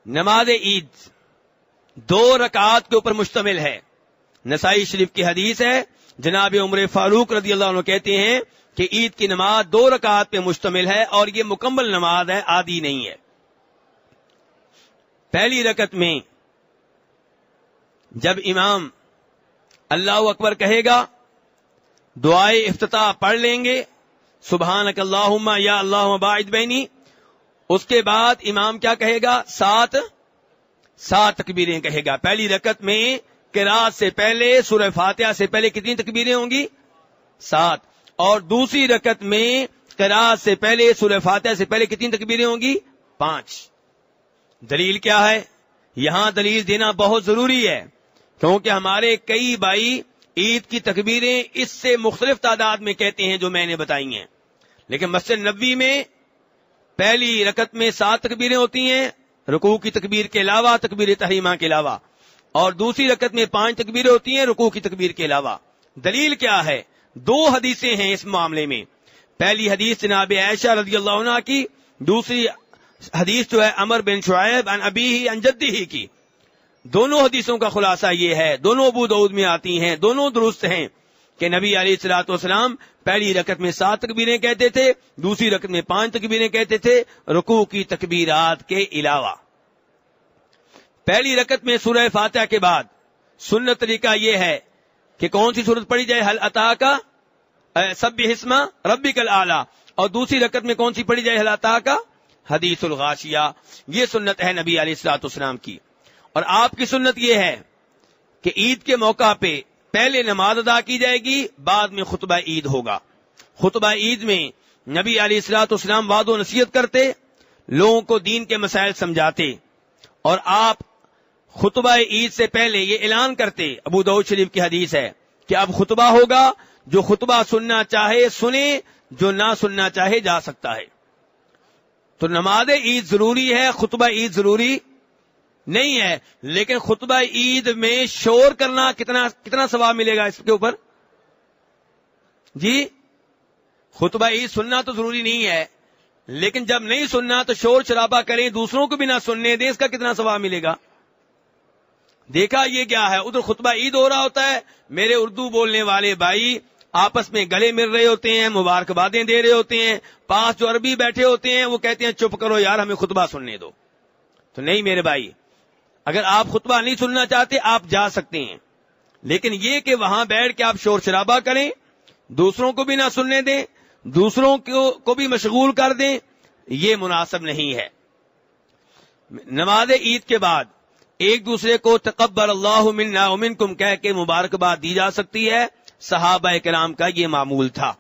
نماز عید 2 رکعات کے اوپر مشتمل ہے. نسائی شریف کی حدیث ہے, جناب عمر فاروق رضی اللہ عنہ کہتے ہیں کہ عید کی نماز 2 رکعات پہ مشتمل ہے اور یہ مکمل نماز ہے, آدھی نہیں ہے. پہلی رکعت میں جب امام اللہ اکبر کہے گا, دعائے افتتاح پڑھ لیں گے, سبحانک اللہم یا اللہم باعد بینی. اس کے بعد امام کیا کہے گا؟ 7 تکبیریں کہے گا. پہلی رکعت میں قرات سے پہلے, سورہ فاتحہ سے پہلے کتنی تکبیریں ہوں گی؟ 7. اور دوسری رکعت میں قرات سے پہلے, سورہ فاتحہ سے پہلے کتنی تکبیریں ہوں گی؟ 5. دلیل کیا ہے؟ یہاں دلیل دینا بہت ضروری ہے, کیونکہ ہمارے کئی بھائی عید کی تکبیریں اس سے مختلف تعداد میں کہتے ہیں جو میں نے بتائی ہیں. لیکن مسجد نبوی میں پہلی رکعت میں 7 تکبیریں ہوتی ہیں, رکوع کی تکبیر کے علاوہ, تکبیر تحریمہ کے علاوہ, اور دوسری رکعت میں 5 تکبیریں ہوتی ہیں رکوع کی تکبیر کے علاوہ. دلیل کیا ہے؟ 2 حدیثیں ہیں اس معاملے میں. پہلی حدیث جناب عائشہ رضی اللہ عنہا کی, دوسری حدیث جو ہے عمر بن شعیب عن ابیہ عن جدہ کی. دونوں حدیثوں کا خلاصہ یہ ہے, دونوں ابو داؤد میں آتی ہیں, دونوں درست ہیں کہ نبی علیہ الصلوۃ والسلام پہلی رکعت میں 7 تکبیریں کہتے تھے, دوسری رکعت میں 5 تکبیریں کہتے تھے رکوع کی تکبیرات کے علاوہ. پہلی رکعت میں سورہ فاتحہ کے بعد سنت طریقہ یہ ہے کہ کون سی سورت پڑھی جائے؟ حل اتاک سبح اسم ربک الاعلی. اور دوسری رکعت میں کون سی پڑھی جائے؟ حل اتاک حدیث الغاشیہ. یہ سنت ہے نبی علیہ الصلوۃ والسلام کی. اور آپ کی سنت یہ ہے کہ عید کے موقع پہ پہلے نماز ادا کی جائے گی, بعد میں خطبہ عید ہوگا. خطبہ عید میں نبی علیہ الصلوۃ والسلام وعظ و نصیحت کرتے, لوگوں کو دین کے مسائل سمجھاتے, اور آپ خطبہ عید سے پہلے یہ اعلان کرتے, ابو داؤد شریف کی حدیث ہے کہ اب خطبہ ہوگا, جو خطبہ سننا چاہے سنے, جو نہ سننا چاہے جا سکتا ہے. تو نماز عید ضروری ہے, خطبہ عید ضروری نہیں ہے. لیکن خطبہ عید میں شور کرنا کتنا ثواب ملے گا اس کے اوپر؟ جی, خطبہ عید سننا تو ضروری نہیں ہے, لیکن جب نہیں سننا تو شور شرابہ کریں, دوسروں کو بھی نہ سننے دیں, اس کا کتنا ثواب ملے گا؟ دیکھا یہ کیا ہے, ادھر خطبہ عید ہو رہا ہوتا ہے, میرے اردو بولنے والے بھائی آپس میں گلے مل رہے ہوتے ہیں, مبارکبادیں دے رہے ہوتے ہیں, پاس جو عربی بیٹھے ہوتے ہیں وہ کہتے ہیں چپ کرو یار, ہمیں خطبہ سننے دو. تو نہیں میرے بھائی, اگر آپ خطبہ نہیں سننا چاہتے آپ جا سکتے ہیں, لیکن یہ کہ وہاں بیٹھ کے آپ شور شرابہ کریں, دوسروں کو بھی نہ سننے دیں, دوسروں کو بھی مشغول کر دیں, یہ مناسب نہیں ہے. نماز عید کے بعد ایک دوسرے کو تقبل اللہ منا ومنکم کہہ کے مبارکباد دی جا سکتی ہے. صحابہ کرام کا یہ معمول تھا.